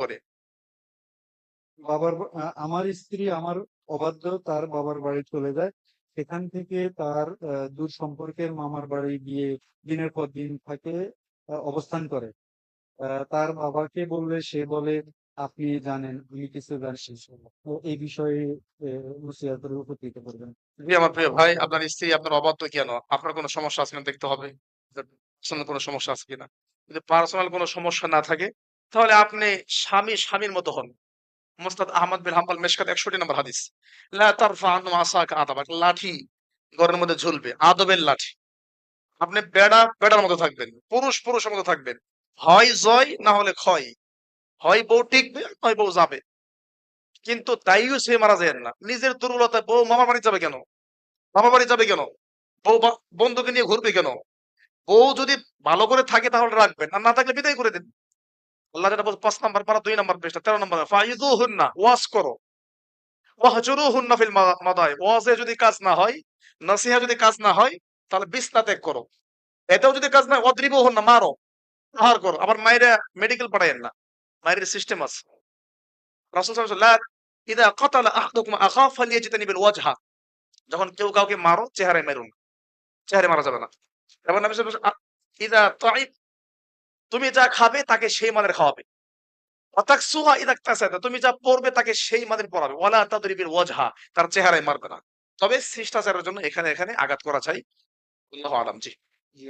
করে। আমার স্ত্রী আমার অবাধ্য, তার বাবার বাড়ি চলে যায়। সেখান থেকে তার দূর সম্পর্কের মামার বাড়ি গিয়ে দিনের পর দিন থাকে, অবস্থান করে। তার বাবাকে বললে সে বলে, আপনি জানেন, আমি কিছু জানি না। তো এই বিষয়ে নসিহতের উপকৃত করবেন। জি আমার প্রিয় ভাই, আপনার স্ত্রী আপনার অবাধ্য কেন? আপনার কোনো সমস্যা আছে কিনা দেখতে হবে। পার্সোনাল কোনো সমস্যা আছে কিনা। যদি পার্সোনাল কোনো সমস্যা না থাকে, তাহলে আপনি স্বামীর মতো হন। মুস্তাদ আহমদ বিন হাম্বল মেশকাত 61 নম্বর হাদিস। লা তারফা আনহু আসাকা আদাবা। লাঠি ঘরের মধ্যে ঝুলবে, আদবের লাঠি। আপনি বেড়ার মতো থাকবেন, পুরুষের মতো থাকবেন। হয় জয় না হলে ক্ষয়। হয় বউ টিকবে, হয় বউ যাবে। কিন্তু তাইও সে মারা যায় না। নিজের দুর্বলতায় বউ মামার বাড়ি যাবে কেন? মামা বাড়ি যাবে কেন? বউ বন্ধুকে নিয়ে ঘুরবে কেন? বউ যদি ভালো করে থাকে তাহলে রাখবেন, আর না থাকলে বিদায় করে দেন। আল্লাহ যেটা বলছে ৫ নাম্বার পারা ২ নাম্বার পৃষ্ঠা ১৩ নাম্বার, ফাইযুহুন্না, ওয়াজ করো। ওয়াহজুরুহুন্না ফিল মাদায়, ওয়াজে যদি কাজ না হয়, নসিহা যদি কাজ না হয়, তাহলে বিছনা ত্যাগ করো। এটাও যদি কাজ না হয়, ওয়াদরিবুহুন্না, মারো, প্রহার করো। আবার মাইরা মেডিকেল পাঠাইয়েন না। মাইরের সিস্টেম আছে। রাসূল সাল্লাল্লাহু আলাইহি ওয়াসাল্লাম, ইযা কাতালা আহাদুকুম আখা ফালিয়াজতানিবিল ওয়াজহা। যখন কেউ কাউকে মারো, চেহারায় মেরো না। চেহারায় মারা যাবে না। এবং নবী সাল্লাল্লাহু আলাইহি ওয়াসাল্লাম, ইযা তা'ইব, তুমি যা খাবে তাকে সেই মানের খাওয়াবে। ওয়াতাকসুহা ইযা ইকতাসাতা, তুমি যা পড়বে তাকে সেই মানের পড়াবে। ওয়ালা তাদরিবিল ওয়াজহা, তার চেহারায় মারবে না। তবে শিষ্টাচারের জন্য এখানে আঘাত করা চাই। আল্লাহু আলাম। জি। জি,